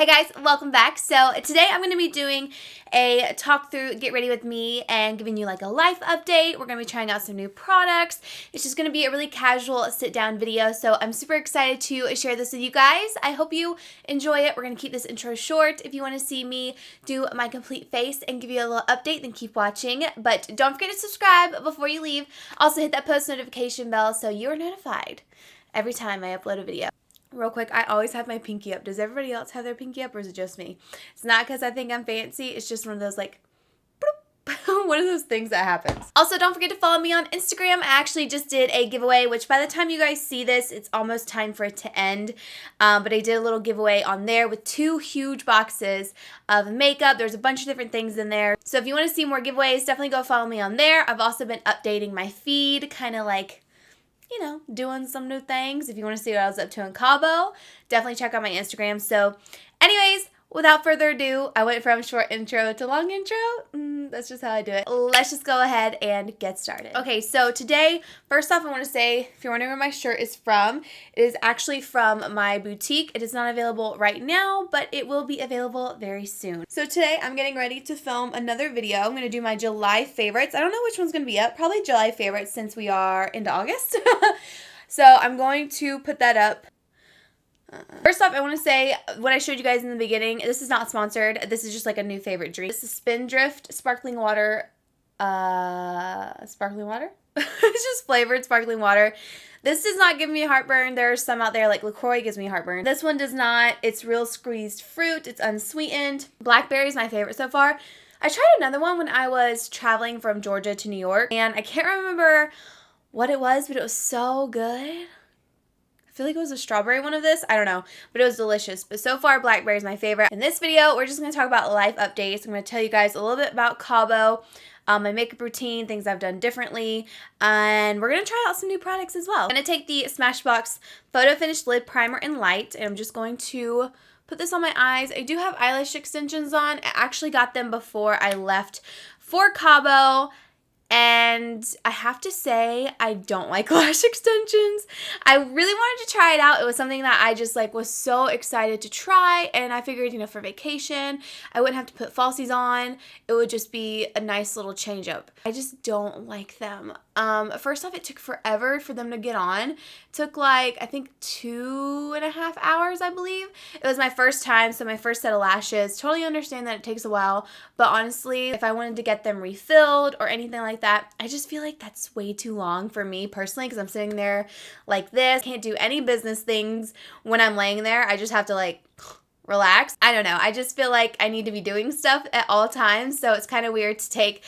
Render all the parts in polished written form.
Hey guys, welcome back. So today I'm going to be doing a talk through, get ready with me, and giving you like a life update. We're going to be trying out some new products. It's just going to be a really casual sit down video. So I'm super excited to share this with you guys. I hope you enjoy it. We're going to keep this intro short. If you want to see me do my complete face and give you a little update, then keep watching. But don't forget to subscribe before you leave. Also hit that post notification bell so you're notified every time I upload a video. Real quick, I always have my pinky up. Does everybody else have their pinky up or is it just me? It's not because I think I'm fancy. It's just one of those like, bloop, one of those things that happens. Also, don't forget to follow me on Instagram. I actually just did a giveaway, which by the time you guys see this, it's almost time for it to end. But I did a little giveaway on there with 2 huge boxes of makeup. There's a bunch of different things in there. So if you want to see more giveaways, definitely go follow me on there. I've also been updating my feed, kind of like, you know, doing some new things. If you want to see what I was up to in Cabo, definitely check out my Instagram. So anyways, without further ado, I went from short intro to long intro. That's just how I do it. Let's just go ahead and get started. Okay, so today, first off, I want to say, if you're wondering where my shirt is from, it is actually from my boutique. It is not available right now, but it will be available very soon. So today, I'm getting ready to film another video. I'm going to do my July favorites. I don't know which one's going to be up. Probably July favorites since we are into August. So I'm going to put that up. First off, I want to say what I showed you guys in the beginning. This is not sponsored. This is just like a new favorite drink. This is Spindrift sparkling water. Sparkling water? It's just flavored sparkling water. This does not give me heartburn. There are some out there like LaCroix gives me heartburn. This one does not. It's real squeezed fruit. It's unsweetened. Blackberry is my favorite so far. I tried another one when I was traveling from Georgia to New York, and I can't remember what it was, but it was so good. I feel like it was a strawberry one of this. I don't know, but it was delicious. But so far, blackberry is my favorite. In this video, we're just going to talk about life updates. I'm going to tell you guys a little bit about Cabo, my makeup routine, things I've done differently, and we're going to try out some new products as well. I'm going to take the Smashbox photofinish lid primer in light, and I'm just going to put this on my eyes. I do have eyelash extensions on. I actually got them before I left for Cabo. And I have to say, I don't like lash extensions. I really wanted to try it out. It was something that I just like was so excited to try. And I figured, you know, for vacation, I wouldn't have to put falsies on. It would just be a nice little change up. I just don't like them. First off, it took forever for them to get on. It took like, I think 2.5 hours, I believe. It was my first time, so my first set of lashes. Totally understand that it takes a while. But honestly, if I wanted to get them refilled or anything like that, I just feel like that's way too long for me personally because I'm sitting there like this. Can't do any business things when I'm laying there. I just have to like relax. I don't know. I just feel like I need to be doing stuff at all times. So it's kind of weird to take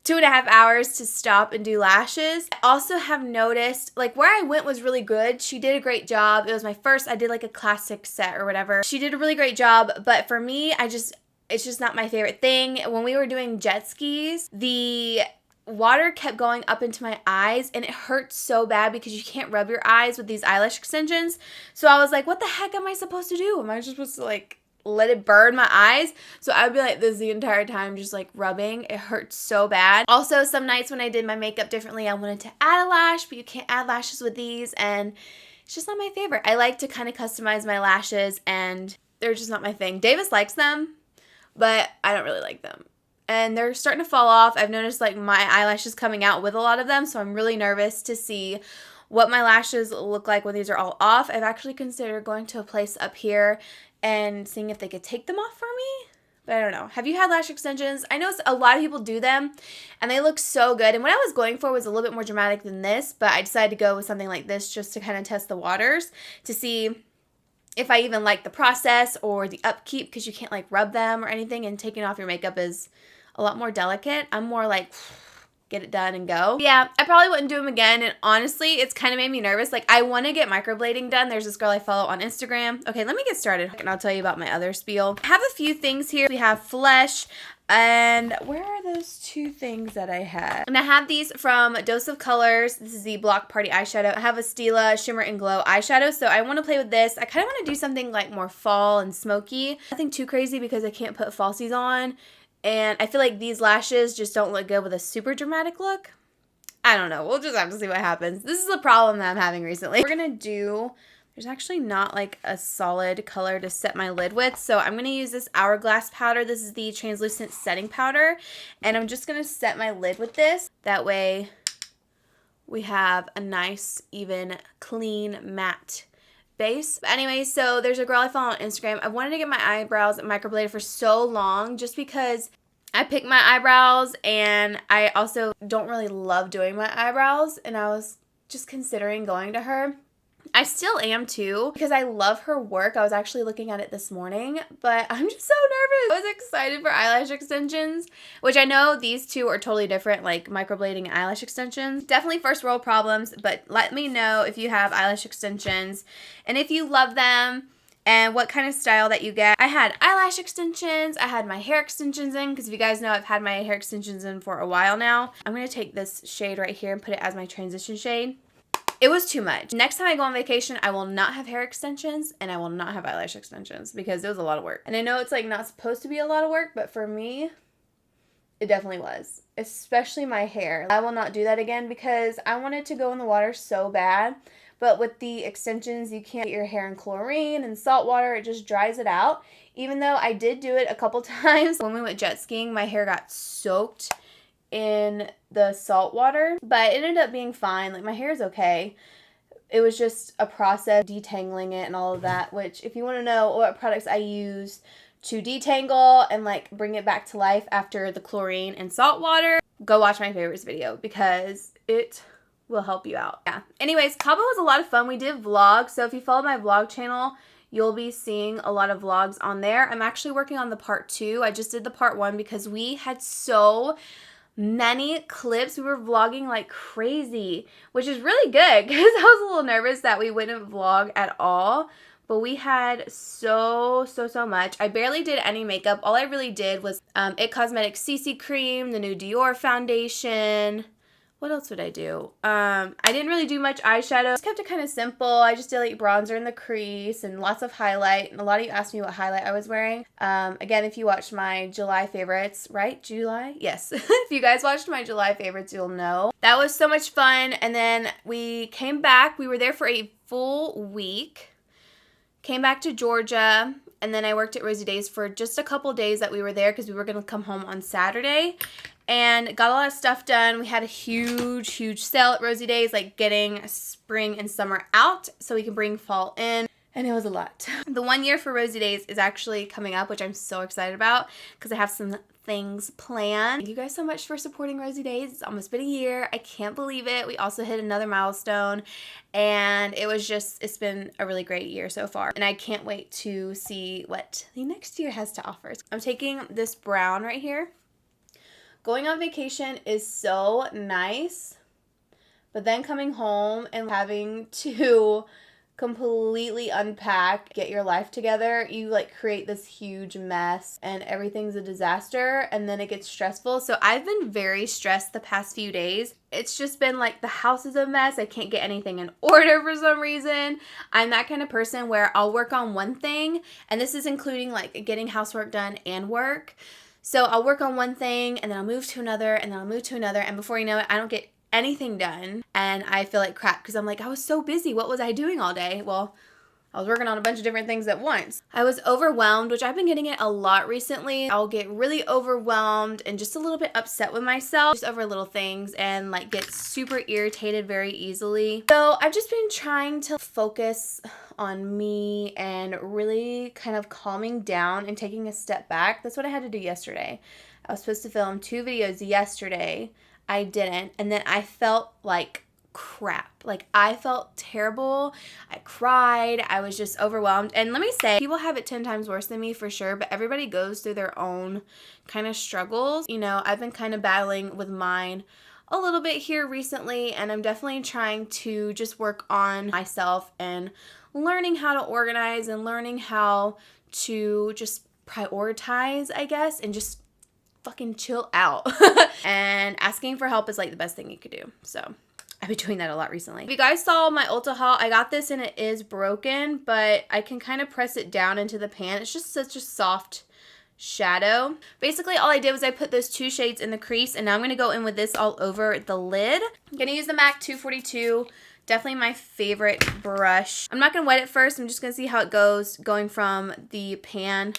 2.5 hours to stop and do lashes. I also have noticed, like, where I went was really good. She did a great job. It was my first, I did like a classic set or whatever. She did a really great job, but for me, it's just not my favorite thing. When we were doing jet skis, the water kept going up into my eyes and it hurt so bad because you can't rub your eyes with these eyelash extensions. So I was like, what the heck am I supposed to do? Am I just supposed to like let it burn my eyes? So I would be like this the entire time, just like rubbing. It hurts so bad. Also, some nights when I did my makeup differently, I wanted to add a lash, but you can't add lashes with these, and it's just not my favorite. I like to kind of customize my lashes, and they're just not my thing. Davis likes them, but I don't really like them. And they're starting to fall off. I've noticed like my eyelashes coming out with a lot of them, so I'm really nervous to see what my lashes look like when these are all off. I've actually considered going to a place up here and seeing if they could take them off for me. But I don't know. Have you had lash extensions? I know a lot of people do them, and they look so good. And what I was going for was a little bit more dramatic than this, but I decided to go with something like this just to kind of test the waters to see if I even like the process or the upkeep, because you can't like rub them or anything, and taking off your makeup is a lot more delicate. I'm more like, get it done and go. Yeah, I probably wouldn't do them again, and honestly, it's kind of made me nervous. Like, I want to get microblading done. There's this girl I follow on Instagram. Okay, let me get started, and I'll tell you about my other spiel. I have a few things here. We have Flesh, and where are those 2 things that I had? And I have these from Dose of Colors. This is the Block Party eyeshadow. I have a Stila Shimmer and Glow eyeshadow, so I want to play with this. I kind of want to do something like more fall and smoky. Nothing too crazy because I can't put falsies on. And I feel like these lashes just don't look good with a super dramatic look. I don't know. We'll just have to see what happens. This is a problem that I'm having recently. We're going to do there's actually not like a solid color to set my lid with. So I'm going to use this Hourglass powder. This is the translucent setting powder. And I'm just going to set my lid with this. That way we have a nice, even, clean, matte base. But anyway, so there's a girl I follow on Instagram. I wanted to get my eyebrows microbladed for so long just because I pick my eyebrows and I also don't really love doing my eyebrows, and I was just considering going to her. I still am too because I love her work. I was actually looking at it this morning, but I'm just so nervous. I was excited for eyelash extensions, which I know these two are totally different, like microblading and eyelash extensions. Definitely first world problems, but let me know if you have eyelash extensions and if you love them and what kind of style that you get. I had eyelash extensions. I had my hair extensions in because if you guys know, I've had my hair extensions in for a while now. I'm going to take this shade right here and put it as my transition shade. It was too much. Next time I go on vacation, I will not have hair extensions and I will not have eyelash extensions because it was a lot of work. And I know it's like not supposed to be a lot of work, but for me, it definitely was. Especially my hair. I will not do that again because I wanted to go in the water so bad. But with the extensions, you can't get your hair in chlorine and salt water. It just dries it out. Even though I did do it a couple times. When we went jet skiing, my hair got soaked in the salt water, but it ended up being fine. Like, my hair is okay. It was just a process detangling it and all of that, which if you want to know what products I use to detangle and like bring it back to life after the chlorine and salt water, go watch my favorites video because it will help you out. Yeah. Anyways, Cabo was a lot of fun. We did vlogs, so if you follow my vlog channel, you'll be seeing a lot of vlogs on there. I'm actually working on the part 2. I just did the part 1 because we had so many clips. We were vlogging like crazy, which is really good because I was a little nervous that we wouldn't vlog at all, but we had so much. I barely did any makeup. All I really did was It Cosmetics CC cream, the new Dior foundation. What else would I do? I didn't really do much eyeshadow. I just kept it kind of simple. I just did like bronzer in the crease and lots of highlight. And a lot of you asked me what highlight I was wearing. Again, if you watched my July favorites, right? July? Yes. If you guys watched my July favorites, you'll know. That was so much fun. And then we came back. We were there for a full week. Came back to Georgia. And then I worked at Rosy Days for just a couple days that we were there because we were going to come home on Saturday. And got a lot of stuff done. We had a huge sale at Rosy Days, like getting spring and summer out so we can bring fall in. And it was a lot. The 1 year for Rosy Days is actually coming up, which I'm so excited about because I have some things planned. Thank you guys so much for supporting Rosy Days. It's almost been a year. I can't believe it. We also hit another milestone and it's been a really great year so far. And I can't wait to see what the next year has to offer. I'm taking this brown right here. Going on vacation is so nice, but then coming home and having to completely unpack, get your life together, you like create this huge mess and everything's a disaster and then it gets stressful. So I've been very stressed the past few days. It's just been like the house is a mess. I can't get anything in order for some reason. I'm that kind of person where I'll work on one thing, and this is including like getting housework done and work. So I'll work on one thing and then I'll move to another and then I'll move to another, and before you know it, I don't get anything done and I feel like crap because I'm like, I was so busy. What was I doing all day? Well, I was working on a bunch of different things at once. I was overwhelmed, which I've been getting it a lot recently. I'll get really overwhelmed and just a little bit upset with myself just over little things and like get super irritated very easily. So I've just been trying to focus on me and really kind of calming down and taking a step back. That's what I had to do yesterday. I was supposed to film 2 videos yesterday. I didn't. And then I felt like crap. Like, I felt terrible. I cried. I was just overwhelmed. And let me say, people have it 10 times worse than me for sure, but everybody goes through their own kind of struggles. You know, I've been kind of battling with mine a little bit here recently, and I'm definitely trying to just work on myself and learning how to organize and learning how to just prioritize, I guess, and just fucking chill out. And asking for help is like the best thing you could do. So I've been doing that a lot recently. If you guys saw my Ulta haul, I got this and it is broken, but I can kind of press it down into the pan. It's just such a soft shadow. Basically, all I did was I put those 2 shades in the crease, and now I'm going to go in with this all over the lid. I'm going to use the MAC 242 Definitely my favorite brush. I'm not going to wet it first. I'm just going to see how it goes going from the pan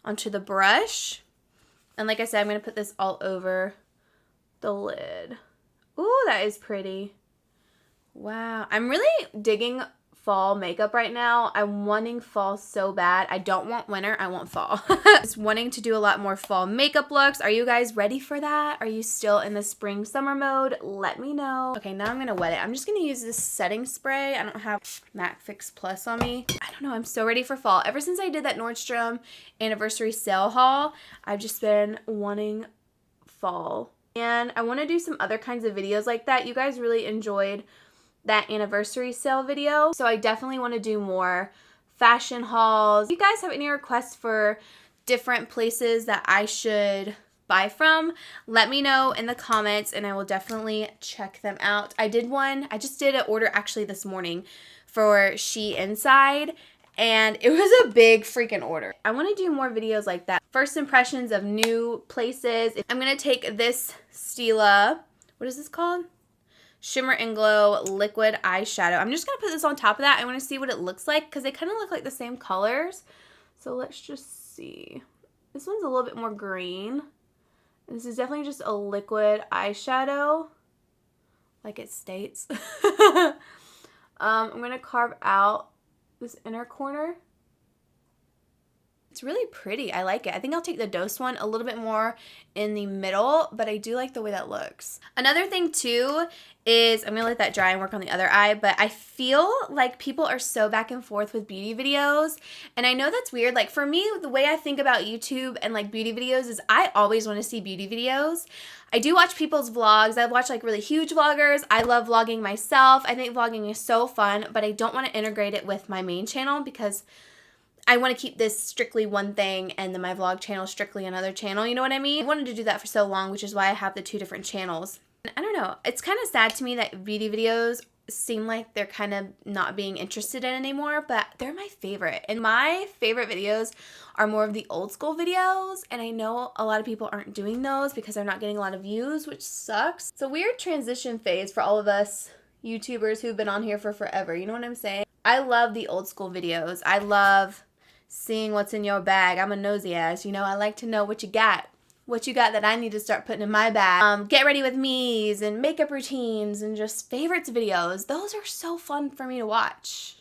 onto the brush. And like I said, I'm going to put this all over the lid. Ooh, that is pretty. Wow. I'm really digging fall makeup right now. I'm wanting fall so bad. I don't want winter. I want fall. Just wanting to do a lot more fall makeup looks. Are you guys ready for that? Are you still in the spring summer mode? Let me know. Okay, now I'm going to wet it. I'm just going to use this setting spray. I don't have MAC Fix Plus on me. I don't know. I'm so ready for fall. Ever since I did that Nordstrom anniversary sale haul, I've just been wanting fall. And I want to do some other kinds of videos like that. You guys really enjoyed that anniversary sale video, so I definitely want to do more fashion hauls. If you guys have any requests for different places that I should buy from, let me know in the comments and I will definitely check them out. I just did an order actually this morning for She Inside, and it was a big freaking order. I want to do more videos like that. First impressions of new places. I'm going to take this Stila, what is this called? Shimmer and Glow liquid eyeshadow. I'm just going to put this on top of that. I want to see what it looks like because they kind of look like the same colors. So let's just see. This one's a little bit more green. This is definitely just a liquid eyeshadow, like it states. I'm going to carve out this inner corner. It's really pretty. I like it. I think I'll take the Douce one a little bit more in the middle, but I do like the way that looks. Another thing too is, I'm going to let that dry and work on the other eye, but I feel like people are so back and forth with beauty videos, and I know that's weird. Like for me, the way I think about YouTube and like beauty videos is I always want to see beauty videos. I do watch people's vlogs. I watch like really huge vloggers. I love vlogging myself. I think vlogging is so fun, but I don't want to integrate it with my main channel because I want to keep this strictly one thing and then my vlog channel strictly another channel. You know what I mean? I wanted to do that for so long, which is why I have the two different channels. I don't know. It's kind of sad to me that beauty videos seem like they're kind of not being interested in anymore, but they're my favorite. And my favorite videos are more of the old school videos, and I know a lot of people aren't doing those because they're not getting a lot of views, which sucks. It's a weird transition phase for all of us YouTubers who've been on here for forever. You know what I'm saying? I love the old school videos. I love seeing what's in your bag. I'm a nosy ass, you know. I like to know what you got. What you got that I need to start putting in my bag. Get ready with me's and makeup routines and just favorites videos. Those are so fun for me to watch.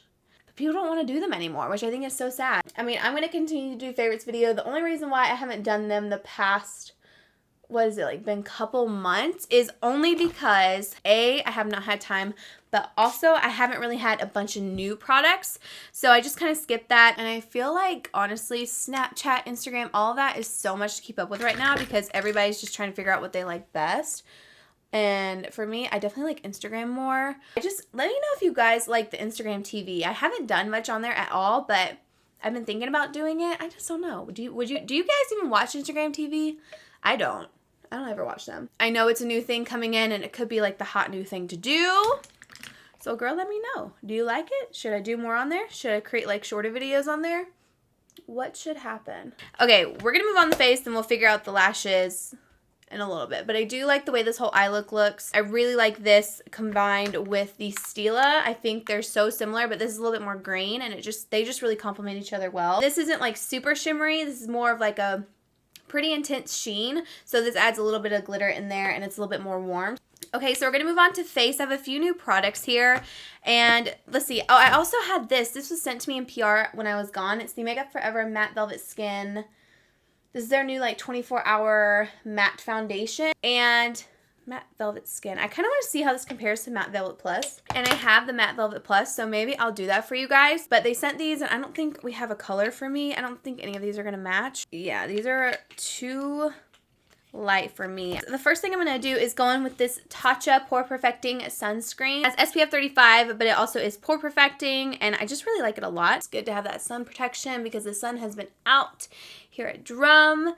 But people don't want to do them anymore, which I think is so sad. I mean, I'm going to continue to do favorites video. The only reason why I haven't done them the past, what is it, like been a couple months, is only because A, I have not had time, but also I haven't really had a bunch of new products, so I just kind of skipped that. And I feel like honestly Snapchat, Instagram, all of that is so much to keep up with right now because everybody's just trying to figure out what they like best. And for me, I definitely like Instagram more. Just let me know if you guys like the Instagram TV. I haven't done much on there at all, but I've been thinking about doing it. I just don't know. Do you guys even watch Instagram TV? I don't ever watch them. I know it's a new thing coming in and it could be like the hot new thing to do. So girl, let me know. Do you like it? Should I do more on there? Should I create like shorter videos on there? What should happen? Okay, we're gonna move on the face, then we'll figure out the lashes in a little bit. But I do like the way this whole eye look looks. I really like this combined with the Stila. I think they're so similar, but this is a little bit more green and they just really complement each other well. This isn't like super shimmery. This is more of like a pretty intense sheen. So this adds a little bit of glitter in there and it's a little bit more warm. Okay, so we're going to move on to face. I have a few new products here, and let's see. Oh, I also had this. This was sent to me in PR when I was gone. It's the Makeup Forever Matte Velvet Skin. This is their new, like, 24-hour matte foundation, and Matte Velvet Skin. I kind of want to see how this compares to Matte Velvet Plus, and I have the Matte Velvet Plus, so maybe I'll do that for you guys, but they sent these, and I don't think we have a color for me. I don't think any of these are going to match. Yeah, these are too light for me. So the first thing I'm going to do is go in with this Tatcha Pore Perfecting Sunscreen. It has SPF 35, but it also is pore perfecting, and I just really like it a lot. It's good to have that sun protection because the sun has been out here at Drum.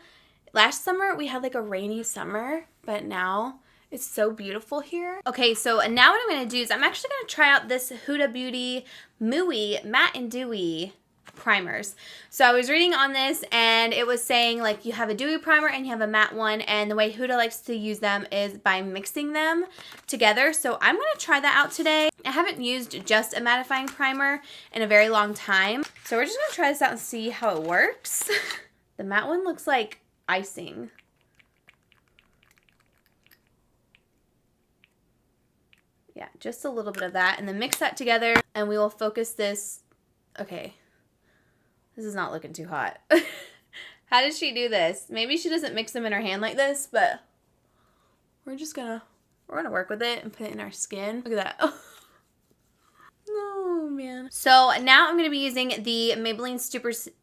Last summer, we had like a rainy summer, but now it's so beautiful here. Okay, so now what I'm going to do is I'm actually going to try out this Huda Beauty Mooey Matte and Dewy primers. So I was reading on this and it was saying like you have a dewy primer and you have a matte one, and the way Huda likes to use them is by mixing them together. So I'm going to try that out today. I haven't used just a mattifying primer in a very long time. So we're just going to try this out and see how it works. The matte one looks like icing. Yeah, just a little bit of that, and then mix that together and we will focus this. Okay. This is not looking too hot. How did she do this? Maybe she doesn't mix them in her hand like this, but we're gonna work with it and put it in our skin. Look at that. Oh man. So now I'm gonna be using the Maybelline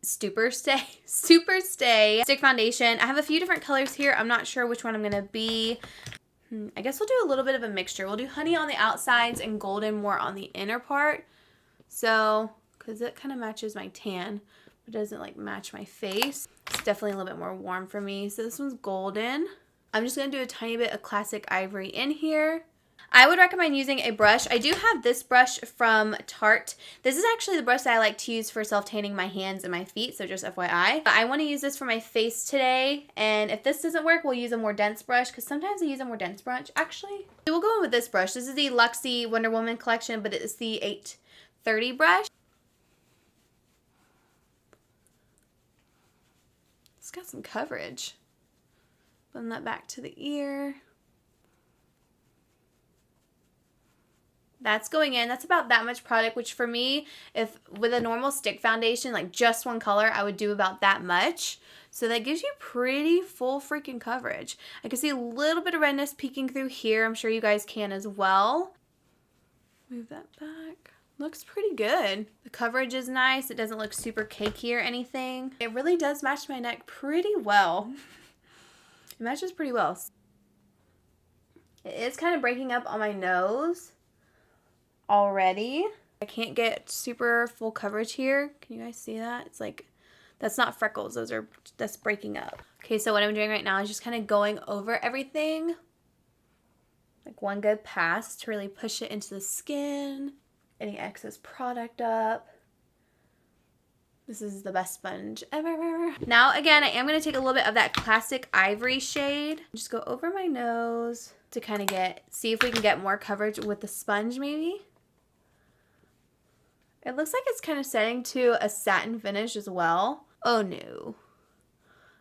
Superstay Stick Foundation. I have a few different colors here. I'm not sure which one I'm gonna be. I guess we'll do a little bit of a mixture. We'll do honey on the outsides and golden more on the inner part. So, because it kind of matches my tan. It doesn't like match my face. It's definitely a little bit more warm for me. So this one's golden. I'm just going to do a tiny bit of classic ivory in here. I would recommend using a brush. I do have this brush from Tarte. This is actually the brush that I like to use for self-tanning my hands and my feet, so just FYI. But I want to use this for my face today, and if this doesn't work, we'll use a more dense brush, because sometimes I use a more dense brush. Actually, we'll go in with this brush. This is the Luxie Wonder Woman collection, but it's the 830 brush. It's got some coverage. Blend that back to the ear. That's going in. That's about that much product, which for me, if with a normal stick foundation, like just one color, I would do about that much. So that gives you pretty full freaking coverage. I can see a little bit of redness peeking through here. I'm sure you guys can as well. Move that back. Looks pretty good. The coverage is nice. It doesn't look super cakey or anything. It really does match my neck pretty well. It matches pretty well. It is kind of breaking up on my nose already. I can't get super full coverage here. Can you guys see that? It's like, that's not freckles. That's breaking up. Okay, so what I'm doing right now is just kind of going over everything. Like one good pass to really push it into the skin. Any excess product up. This is the best sponge ever. Now again, I am going to take a little bit of that classic ivory shade. Just go over my nose to kind of see if we can get more coverage with the sponge maybe. It looks like it's kind of setting to a satin finish as well. Oh no.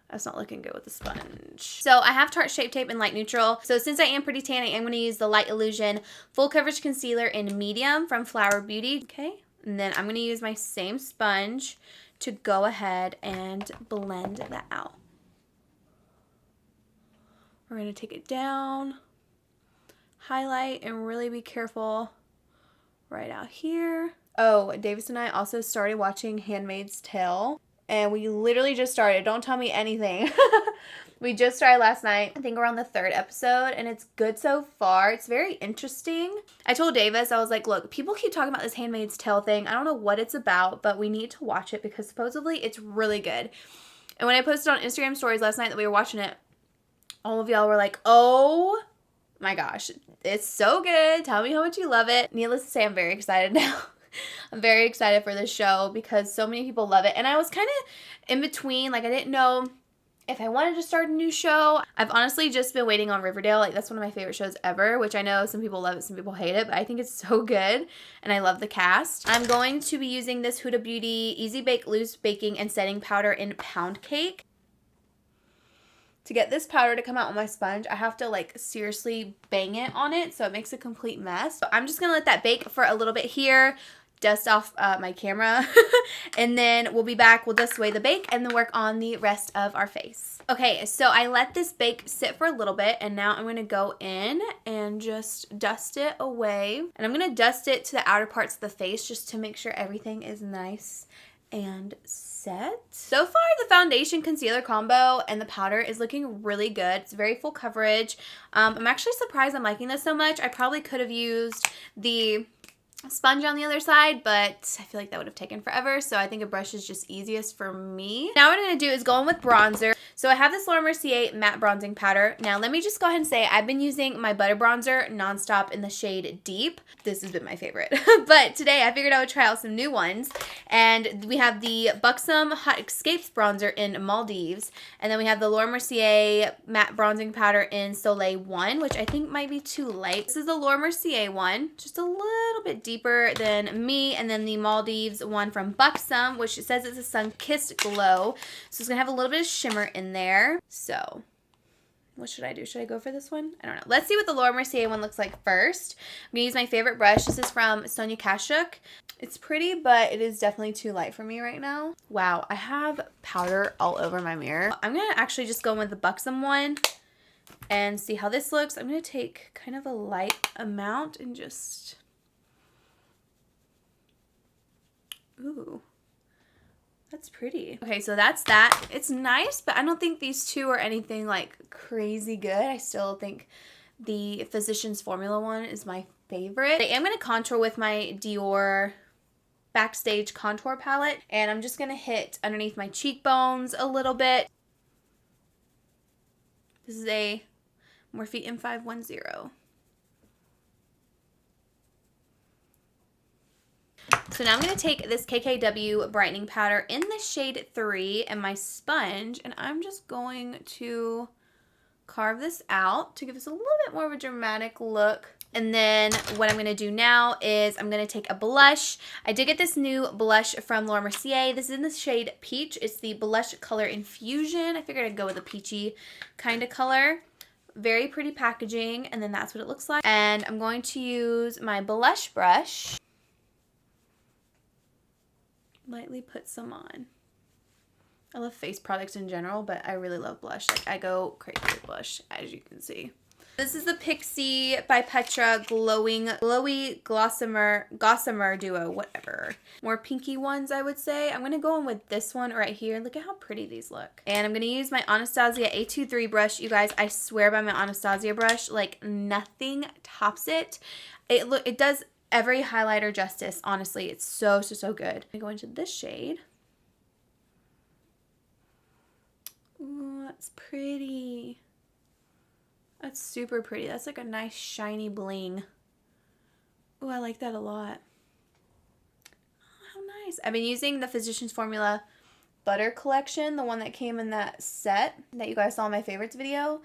That's not looking good with the sponge. So I have Tarte Shape Tape in light neutral. So since I am pretty tan, I am going to use the Light Illusion Full Coverage Concealer in medium from Flower Beauty. Okay. And then I'm going to use my same sponge to go ahead and blend that out. We're going to take it down, highlight, and really be careful right out here. Oh, Davis and I also started watching Handmaid's Tale. And we literally just started. Don't tell me anything. We just started last night. I think we're on the 3rd episode, and it's good so far. It's very interesting. I told Davis, I was like, look, people keep talking about this Handmaid's Tale thing. I don't know what it's about, but we need to watch it because supposedly it's really good. And when I posted on Instagram stories last night that we were watching it, all of y'all were like, oh my gosh, it's so good. Tell me how much you love it. Needless to say, I'm very excited now. I'm very excited for this show because so many people love it. And I was kind of in between. Like, I didn't know if I wanted to start a new show. I've honestly just been waiting on Riverdale. Like, that's one of my favorite shows ever, which I know some people love it, some people hate it, but I think it's so good. And I love the cast. I'm going to be using this Huda Beauty Easy Bake Loose Baking and Setting Powder in Pound Cake. To get this powder to come out on my sponge, I have to like seriously bang it on it so it makes a complete mess. So I'm just going to let that bake for a little bit here, dust off my camera, and then we'll be back. We'll dust away the bake and then work on the rest of our face. Okay, so I let this bake sit for a little bit, and now I'm going to go in and just dust it away. And I'm going to dust it to the outer parts of the face just to make sure everything is nice and set. So far, the foundation concealer combo and the powder is looking really good. It's very full coverage. I'm actually surprised I'm liking this so much. I probably could have used the sponge on the other side, but I feel like that would have taken forever, so I think a brush is just easiest for me. Now what I'm going to do is go in with bronzer. So I have this Laura Mercier matte bronzing powder. Now let me just go ahead and say I've been using my butter bronzer nonstop in the shade Deep. This has been my favorite. But today I figured I would try out some new ones. And we have the Buxom Hot Escapes bronzer in Maldives. And then we have the Laura Mercier matte bronzing powder in Soleil 1, which I think might be too light. This is the Laura Mercier one, just a little bit deeper than me. And then the Maldives one from Buxom, which it says it's a sun-kissed glow. So it's going to have a little bit of shimmer in there. So what should I do? Should I go for this one? I don't know. Let's see what the Laura Mercier one looks like first. I'm going to use my favorite brush. This is from Sonia Kashuk. It's pretty, but it is definitely too light for me right now. Wow, I have powder all over my mirror. I'm going to actually just go in with the Buxom one and see how this looks. I'm going to take kind of a light amount and just... Ooh. That's pretty. Okay, so that's that. It's nice, but I don't think these two are anything like crazy good. I still think the Physicians Formula one is my favorite. I am going to contour with my Dior Backstage contour palette, and I'm just going to hit underneath my cheekbones a little bit. This is a Morphe M510. So now I'm going to take this KKW brightening powder in the shade 3 and my sponge, and I'm just going to carve this out to give us a little bit more of a dramatic look. And then what I'm going to do now is I'm going to take a blush. I did get this new blush from Laura Mercier. This is in the shade Peach. It's the Blush Color Infusion. I figured I'd go with a peachy kind of color. Very pretty packaging, and then that's what it looks like. And I'm going to use my blush brush. Lightly put some on. I love face products in general, but I really love blush. Like, I go crazy with blush, as you can see. This is the Pixie by Petra Glow-y Gossamer Duo, whatever. More pinky ones, I would say. I'm going to go in with this one right here. Look at how pretty these look. And I'm going to use my Anastasia A23 brush. You guys, I swear by my Anastasia brush, like nothing tops it. It does every highlighter justice. Honestly, it's so good. I'm going to go into this shade. Ooh, that's pretty. That's super pretty. That's like a nice shiny bling. Ooh, I like that a lot. Oh, how nice. I've been using the Physicians Formula Butter Collection, the one that came in that set that you guys saw in my favorites video.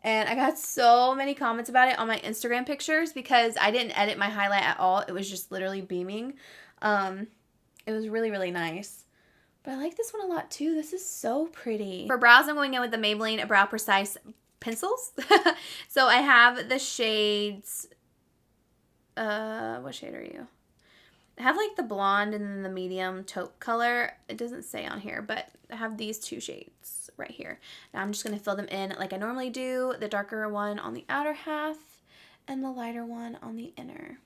And I got so many comments about it on my Instagram pictures because I didn't edit my highlight at all. It was just literally beaming. It was really nice. But I like this one a lot too. This is so pretty. For brows, I'm going in with the Maybelline Brow Precise pencils. So I have the shades, what shade are you? I have like the blonde and then the medium taupe color. It doesn't say on here, but I have these two shades right here. Now I'm just going to fill them in like I normally do. The darker one on the outer half and the lighter one on the inner.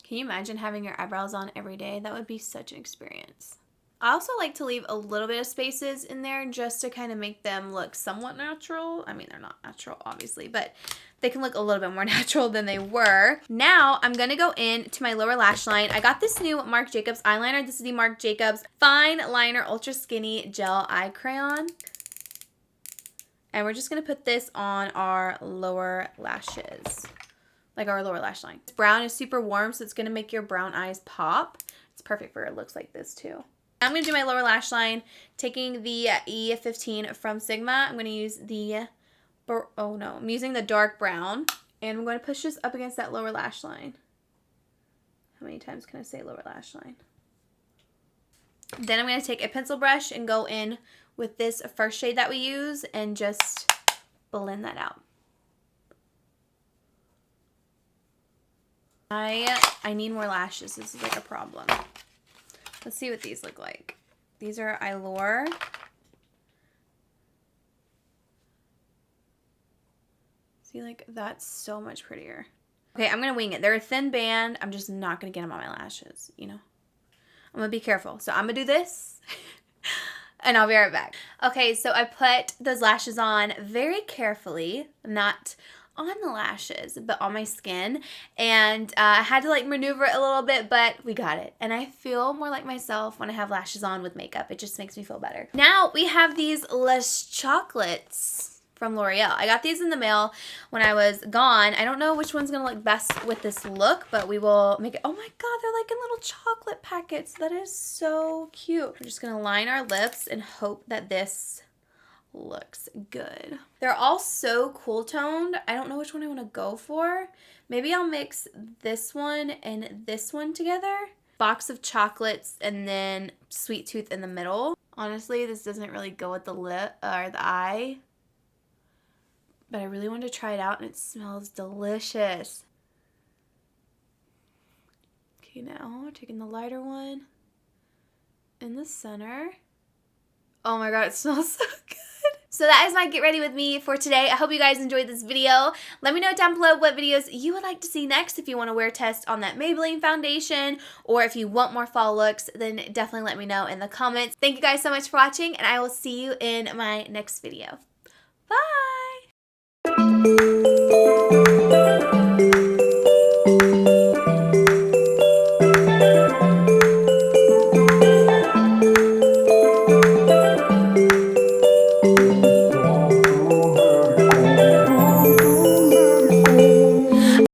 Can you imagine having your eyebrows on every day? That would be such an experience. I also like to leave a little bit of spaces in there just to kind of make them look somewhat natural. I mean, they're not natural, obviously, but they can look a little bit more natural than they were. Now, I'm going to go into my lower lash line. I got this new Marc Jacobs eyeliner. This is the Marc Jacobs Fine Liner Ultra Skinny Gel Eye Crayon. And we're just going to put this on our lower lashes, like our lower lash line. This brown is super warm, so it's going to make your brown eyes pop. It's perfect for looks like this, too. I'm going to do my lower lash line, taking the E15 from Sigma. I'm going to use the, I'm using the dark brown, and I'm going to push this up against that lower lash line. How many times can I say lower lash line? Then I'm going to take a pencil brush and go in with this first shade that we use and just blend that out. I need more lashes. This is like a problem. Let's see what these look like. These are Eyelure. See, like, that's so much prettier. Okay, I'm going to wing it. They're a thin band. I'm just not going to get them on my lashes, you know. I'm going to be careful. So I'm going to do this, and I'll be right back. Okay, so I put those lashes on very carefully, not on the lashes, but on my skin. And I had to like maneuver it a little bit, but we got it. And I feel more like myself when I have lashes on with makeup. It just makes me feel better. Now we have these Les Chocolates from L'Oreal. I got these in the mail when I was gone. I don't know which one's gonna look best with this look, but we will make it. Oh my god, they're like in little chocolate packets. That is so cute. We're just gonna line our lips and hope that this looks good. They're all so cool toned. I don't know which one I want to go for. Maybe I'll mix this one and this one together. Box of chocolates and then Sweet Tooth in the middle. Honestly, this doesn't really go with the lip or the eye, but I really wanted to try it out and it smells delicious. Okay, now we're taking the lighter one in the center. Oh my god, it smells so good. So that is my get ready with me for today. I hope you guys enjoyed this video. Let me know down below what videos you would like to see next. If you want to wear test on that Maybelline foundation, or if you want more fall looks, then definitely let me know in the comments. Thank you guys so much for watching, and I will see you in my next video. Bye!